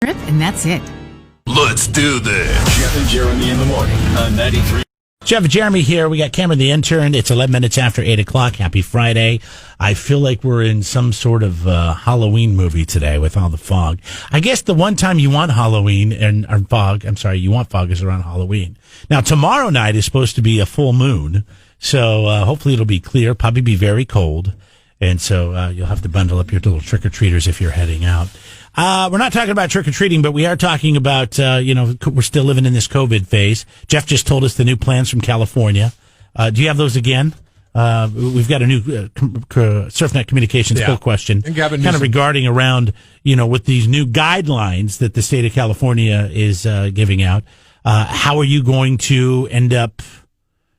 And that's it. Let's do this. Jeff and Jeremy in the morning on 93. Jeff and Jeremy here. We got Cameron the intern. It's 11 minutes after 8 o'clock. Happy Friday. I feel like we're in some sort of Halloween movie today with all the fog. I guess the one time you want Halloween or fog, you want fog is around Halloween. Now, tomorrow night is supposed to be a full moon, so hopefully it'll be clear, probably be very cold. And so you'll have to bundle up your little trick-or-treaters if you're heading out. We're not talking about trick-or-treating, but we are talking about, we're still living in this COVID phase. Jeff just told us the new plans from California. Do you have those again? We've got a new SurfNet Communications poll question. And Gavin Newsom. Kind of regarding around, with these new guidelines that the state of California is giving out. How are you going to end up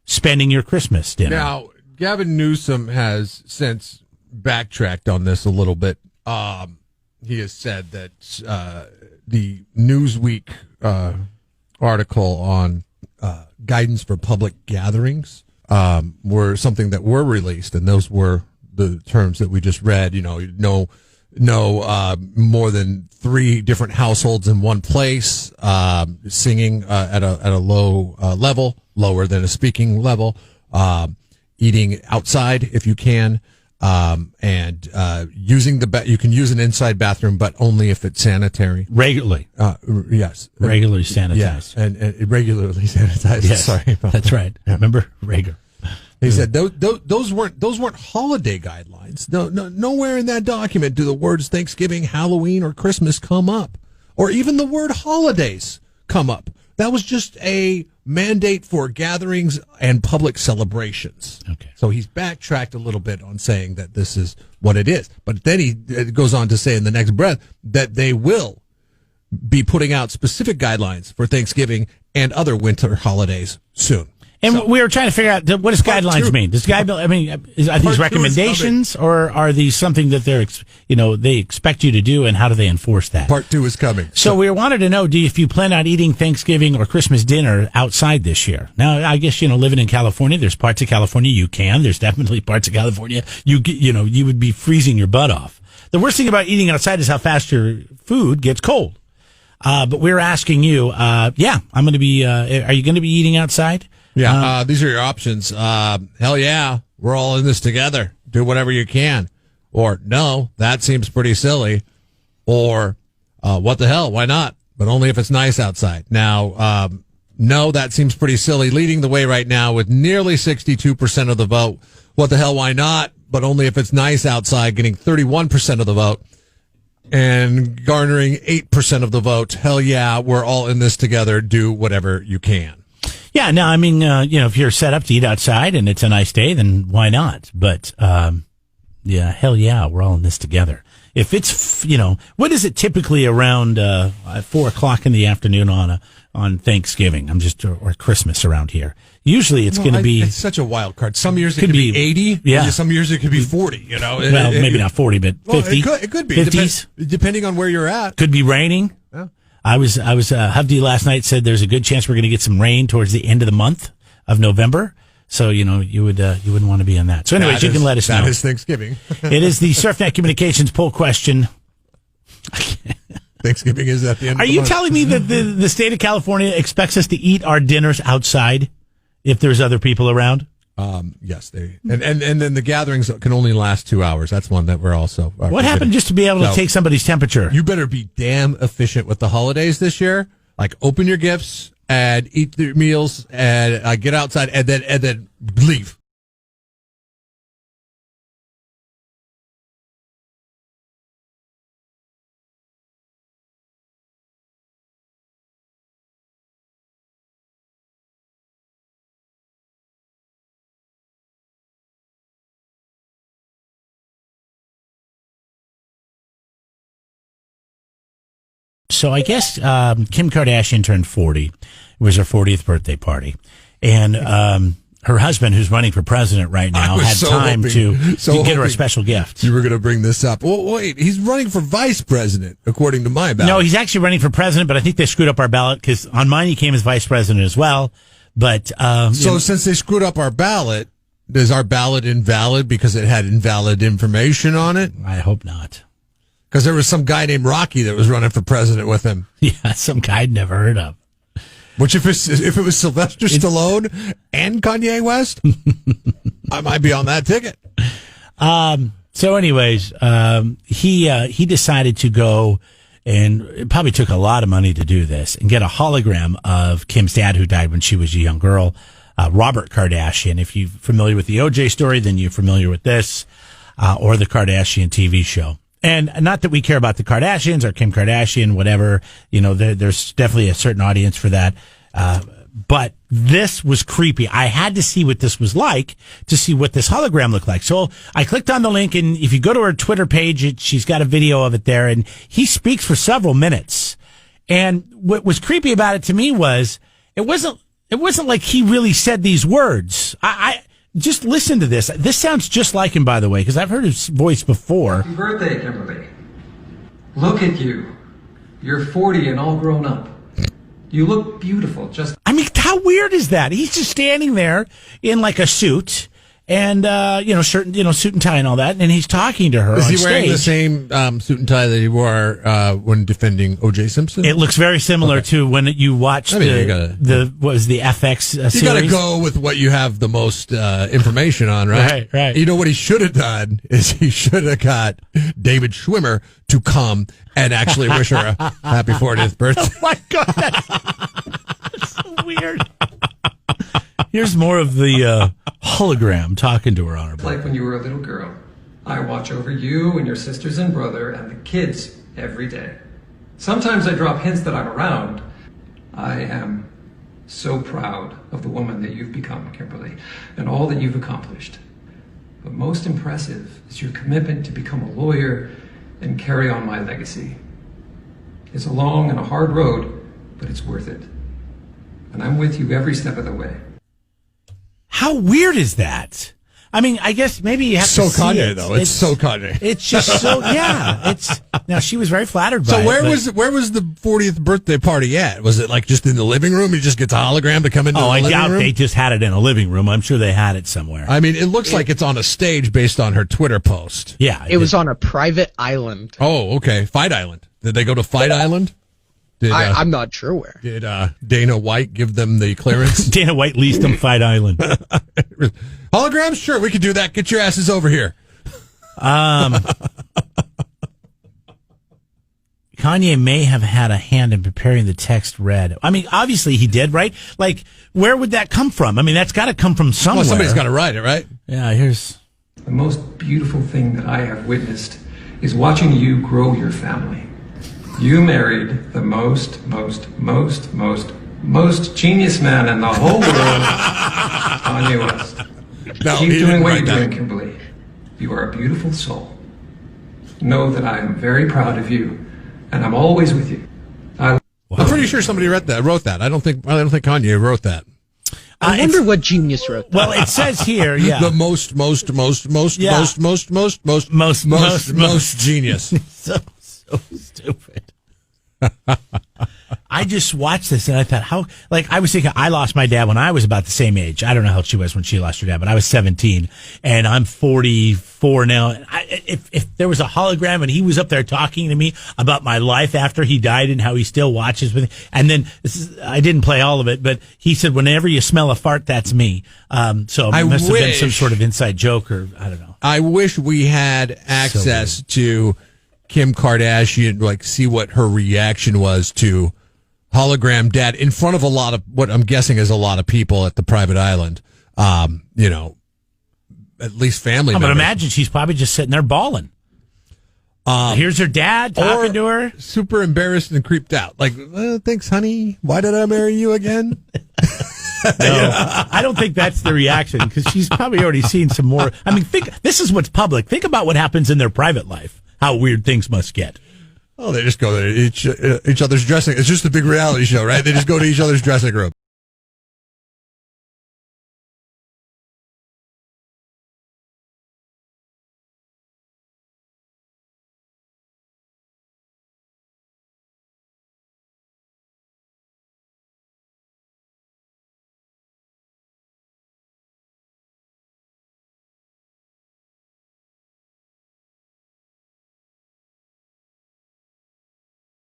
spending your Christmas dinner? Now, Gavin Newsom has since backtracked on this a little bit. He has said that the Newsweek article on guidance for public gatherings were something that were released, and those were the terms that we just read. No more than 3 different households in one place, singing at a low level, lower than a speaking level, eating outside if you can. And using you can use an inside bathroom, but only if it's sanitary. Regularly. Yes. Regularly sanitized. Yes, and regularly sanitized. Yes, sorry about that's that. Right. Yeah. Remember? Regular. He said those weren't holiday guidelines. No, nowhere in that document do the words Thanksgiving, Halloween, or Christmas come up, or even the word holidays come up. That was just a mandate for gatherings and public celebrations. Okay. So he's backtracked a little bit on saying that this is what it is. But then he goes on to say in the next breath that they will be putting out specific guidelines for Thanksgiving and other winter holidays soon. And we were trying to figure out, what does guidelines mean? Are these recommendations, or are these something that they expect you to do, and how do they enforce that? Part 2 is coming. So we wanted to know, if you plan on eating Thanksgiving or Christmas dinner outside this year? Now, I guess, living in California, there's parts of California you can. There's definitely parts of California you would be freezing your butt off. The worst thing about eating outside is how fast your food gets cold. But we're asking you, I'm going to be, are you going to be eating outside? Yeah, these are your options. Hell yeah, we're all in this together. Do whatever you can. Or, no, that seems pretty silly. Or, what the hell, why not? But only if it's nice outside. Now, no, that seems pretty silly. Leading the way right now with nearly 62% of the vote. What the hell, why not? But only if it's nice outside, getting 31% of the vote. And garnering 8% of the vote. Hell yeah, we're all in this together. Do whatever you can. Yeah, no, if you're set up to eat outside and it's a nice day, then why not? But, hell yeah, we're all in this together. If it's, what is it typically around 4 o'clock in the afternoon on Thanksgiving? Or Christmas around here. Usually it's going to be. It's such a wild card. Some years it could be 80. Yeah. Some years it could be 40. Well, maybe not 40, but 50. It could be 50s. Depending on where you're at. Could be raining. Yeah. I was Hubdy last night said there's a good chance we're going to get some rain towards the end of the month of November. So, you wouldn't want to be on that. So anyways, you can let us know. That is Thanksgiving. It is the SurfNet Communications poll question. Thanksgiving is at the end Are of the you month. telling me that the state of California expects us to eat our dinners outside if there's other people around? Yes, and then the gatherings can only last 2 hours. That's one that we're also. What happened just to be able to take somebody's temperature? You better be damn efficient with the holidays this year. Like, open your gifts and eat your meals and get outside and then leave. So I guess Kim Kardashian turned 40. It was her 40th birthday party. And her husband, who's running for president right now, had time to get her a special gift. You were going to bring this up. Well, wait, he's running for vice president, according to my ballot. No, he's actually running for president, but I think they screwed up our ballot because on mine he came as vice president as well. But since they screwed up our ballot, is our ballot invalid because it had invalid information on it? I hope not. Because there was some guy named Rocky that was running for president with him. Yeah, some guy I'd never heard of. Which if it was Sylvester Stallone and Kanye West, I might be on that ticket. So anyways, he decided to go, and it probably took a lot of money to do this, and get a hologram of Kim's dad, who died when she was a young girl, Robert Kardashian. If you're familiar with the OJ story, then you're familiar with this, or the Kardashian TV show. And not that we care about the Kardashians or Kim Kardashian, whatever, there's definitely a certain audience for that. But this was creepy. I had to see what this was like to see what this hologram looked like. So I clicked on the link, and if you go to her Twitter page, she's got a video of it there, and he speaks for several minutes. And what was creepy about it to me was it wasn't like he really said these words. I just listen to this. This sounds just like him, by the way, because I've heard his voice before. Happy birthday, Kimberly. Look at you. You're 40 and all grown up. You look beautiful. I mean, how weird is that? He's just standing there in like a suit and, shirt, suit and tie and all that. And he's talking to her. Is on he wearing stage. the same suit and tie that he wore when defending O.J. Simpson? It looks very similar to when you watched the FX series. You got to go with what you have the most information on, right? Right. You know what he should have done is he should have got David Schwimmer to come and actually wish her a happy 40th birthday. Oh my God, that's so weird. Here's more of the hologram talking to her on her birthday. Like when you were a little girl. I watch over you and your sisters and brother and the kids every day. Sometimes I drop hints that I'm around. I am so proud of the woman that you've become, Kimberly, and all that you've accomplished. But most impressive is your commitment to become a lawyer and carry on my legacy. It's a long and a hard road, but it's worth it. And I'm with you every step of the way. How weird is that? I mean, I guess maybe you have so to see Kanye, it. though. It's so Kanye. It's just so, yeah. Now, she was very flattered by so it. So where was the 40th birthday party at? Was it like just in the living room? He just gets a hologram to come into the living room? Oh, I doubt they just had it in a living room. I'm sure they had it somewhere. I mean, it looks like it's on a stage based on her Twitter post. Yeah. It was on a private island. Oh, okay. Fight Island. Did they go to Fight Island? I'm not sure where. Did Dana White give them the clearance? Dana White leased them Fight Island. Holograms? Sure, we could do that. Get your asses over here. Kanye may have had a hand in preparing the text read. I mean, obviously he did, right? Like, where would that come from? I mean, that's got to come from somewhere. Well, somebody's got to write it, right? Yeah, here's... The most beautiful thing that I have witnessed is watching you grow your family. You married the most genius man in the whole world, Kanye West. No, Keep doing what you're doing, Kimberly. You are a beautiful soul. Know that I am very proud of you, and I'm always with you. I'm pretty sure somebody wrote that. I don't think Kanye wrote that. I wonder what genius wrote that. Well, it says here, yeah. The most genius. So stupid. I just watched this and I thought, I was thinking, I lost my dad when I was about the same age. I don't know how she was when she lost her dad, but I was 17 and I'm 44 now. If there was a hologram and he was up there talking to me about my life after he died and how he still watches with me, and then I didn't play all of it, but he said, whenever you smell a fart, that's me. So it must have been some sort of inside joke or I don't know. I wish we had access to Kim Kardashian, like see what her reaction was to hologram dad in front of a lot of what I'm guessing is a lot of people at the private island. At least family members. But imagine she's probably just sitting there bawling. Here's her dad talking to her. Super embarrassed and creeped out. Like, thanks, honey. Why did I marry you again? No, I don't think that's the reaction because she's probably already seen some more. I mean, this is what's public. Think about what happens in their private life. How weird things must get. Oh, they just go to each other's dressing. It's just a big reality show, right? They just go to each other's dressing room.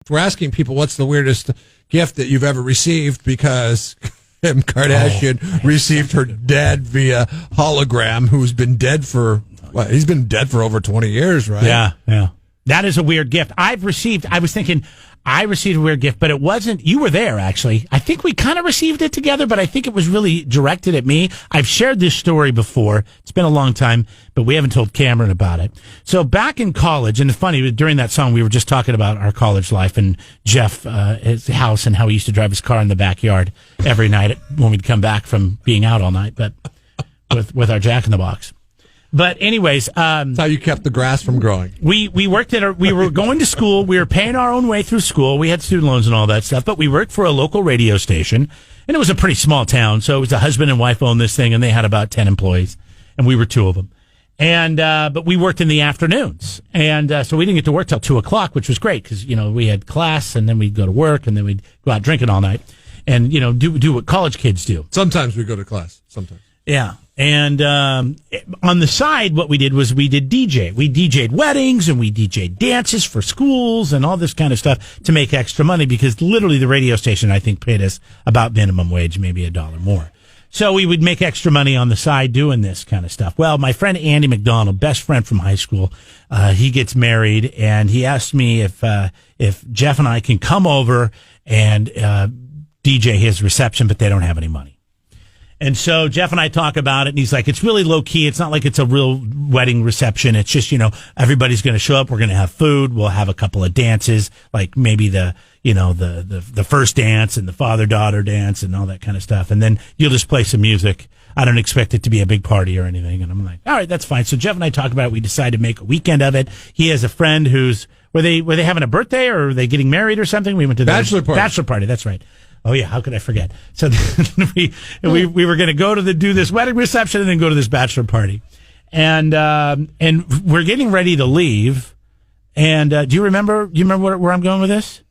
We're asking people what's the weirdest gift that you've ever received because Kim Kardashian received her dad via hologram, who's been dead for he's been dead for over 20 years, right? Yeah. That is a weird gift. I received a weird gift, but it wasn't, you were there actually. I think we kind of received it together, but I think it was really directed at me. I've shared this story before. It's been a long time, but we haven't told Cameron about it. So back in college, and it's funny, during that song, we were just talking about our college life and Jeff, his house and how he used to drive his car in the backyard every night when we'd come back from being out all night, but with our Jack in the Box. But anyways, that's how you kept the grass from growing. We worked we were going to school. We were paying our own way through school. We had student loans and all that stuff, but we worked for a local radio station, and it was a pretty small town. So it was a husband and wife owned this thing, and they had about 10 employees, and we were 2 of them. And, but we worked in the afternoons. And, so we didn't get to work till 2:00, which was great because, we had class and then we'd go to work and then we'd go out drinking all night and, do what college kids do. Sometimes we go to class. Sometimes. Yeah. And on the side, what we did was we did DJ. We DJ'd weddings and we DJ'd dances for schools and all this kind of stuff to make extra money because literally the radio station, I think, paid us about minimum wage, maybe $1 more. So we would make extra money on the side doing this kind of stuff. Well, my friend Andy McDonald, best friend from high school, he gets married and he asked me if Jeff and I can come over and DJ his reception, but they don't have any money. And so Jeff and I talk about it, and he's like, it's really low key. It's not like it's a real wedding reception. It's just, everybody's going to show up. We're going to have food. We'll have a couple of dances, like maybe the first dance and the father-daughter dance and all that kind of stuff. And then you'll just play some music. I don't expect it to be a big party or anything. And I'm like, all right, that's fine. So Jeff and I talk about it. We decided to make a weekend of it. He has a friend were they having a birthday or were they getting married or something? We went to the bachelor party. That's right. Oh yeah, how could I forget? So we were going to go to do this wedding reception and then go to this bachelor party, and we're getting ready to leave. And do you remember where I'm going with this?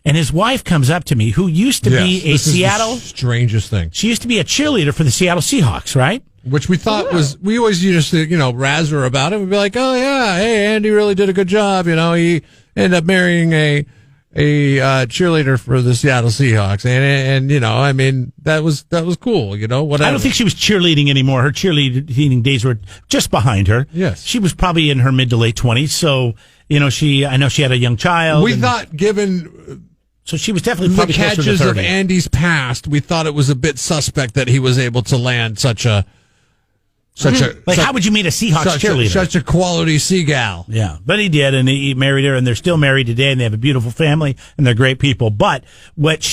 And his wife comes up to me, who used to be a Seattle strangest thing. She used to be a cheerleader for the Seattle Seahawks, right? Which we thought we always used to razz her about it. We'd be like, oh yeah, hey, Andy really did a good job. He ended up marrying a cheerleader for the Seattle Seahawks, and that was cool, whatever. I don't think she was cheerleading anymore. Her cheerleading days were just behind her. Yes, she was probably in her mid to late 20s. So I know she had a young child. We thought, given so she was definitely the probably catches of Andy's past, we thought it was a bit suspect that he was able to land such a. How would you meet a Seahawks cheerleader? Such a quality seagal. Yeah, but he did, and he married her, and they're still married today, and they have a beautiful family, and they're great people. But what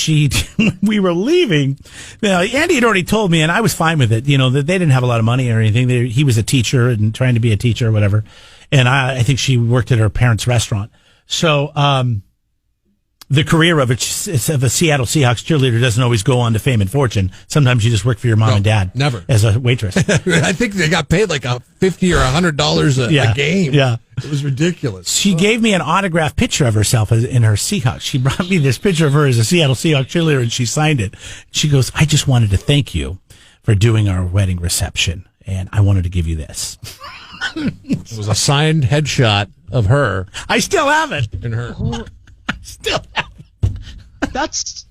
we were leaving, Andy had already told me, and I was fine with it, that they didn't have a lot of money or anything. He was a teacher and trying to be a teacher or whatever, and I think she worked at her parents' restaurant. So, the career of a Seattle Seahawks cheerleader doesn't always go on to fame and fortune. Sometimes you just work for your mom and dad. Never. As a waitress. I think they got paid like $50 or $100 a game. Yeah. It was ridiculous. She gave me an autographed picture of herself in her Seahawks. She brought me this picture of her as a Seattle Seahawks cheerleader, and she signed it. She goes, I just wanted to thank you for doing our wedding reception, and I wanted to give you this. It was a signed headshot of her. I still have it. In her. Still have That's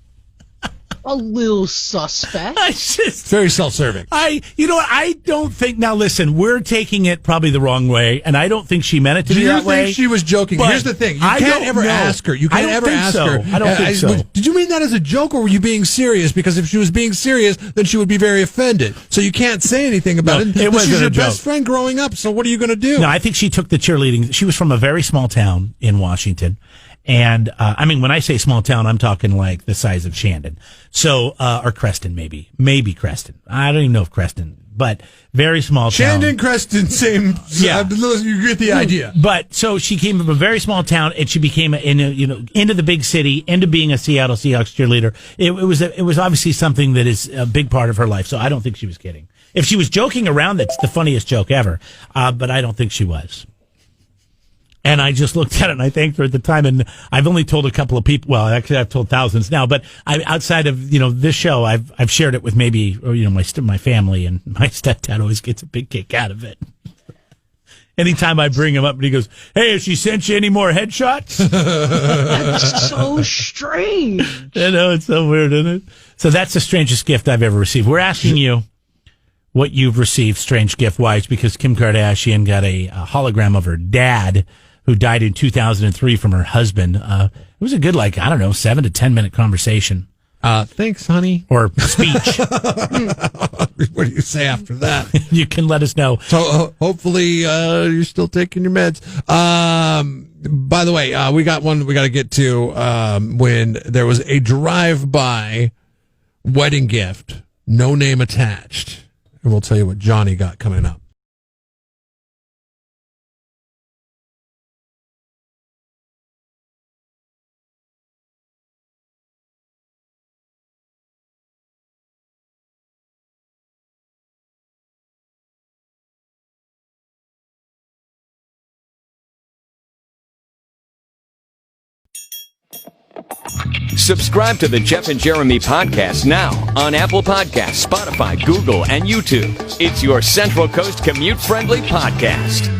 a little suspect. It's very self-serving. I don't think, now listen, we're taking it probably the wrong way, and I don't think she meant it to be that way. Do you think she was joking? Here's the thing. You can't ever ask her. You can't ever ask her. I don't think so. Did you mean that as a joke, or were you being serious? Because if she was being serious, then she would be very offended. So you can't say anything about it. It wasn't She's your a joke. best friend growing up, so what are you going to do? No, I think she took the cheerleading. She was from a very small town in Washington. And, when I say small town, I'm talking like the size of Shandon. So, or Creston, maybe Creston. I don't even know if Creston, but very small town. Shandon, Creston, same. Yeah. You get the idea. But so she came from a very small town and she became into the big city, into being a Seattle Seahawks cheerleader. It was obviously something that is a big part of her life. So I don't think she was kidding. If she was joking around, that's the funniest joke ever. But I don't think she was. And I just looked at it and I thanked her at the time. And I've only told a couple of people. Well, actually, I've told thousands now. But outside of this show, I've shared it with maybe my family, and my stepdad always gets a big kick out of it. Anytime I bring him up and he goes, hey, has she sent you any more headshots? That's so strange. I know, it's so weird, isn't it? So that's the strangest gift I've ever received. We're asking you what you've received strange gift-wise because Kim Kardashian got a hologram of her dad who died in 2003 from her husband. It was a good, 7 to 10 minute conversation. Thanks, honey. Or speech. What do you say after that? You can let us know. So hopefully you're still taking your meds. By the way, we got one we got to get to when there was a drive-by wedding gift, no name attached. And we'll tell you what Johnny got coming up. Subscribe to the Jeff and Jeremy podcast now on Apple Podcasts, Spotify, Google, and YouTube. It's your Central Coast commute-friendly podcast.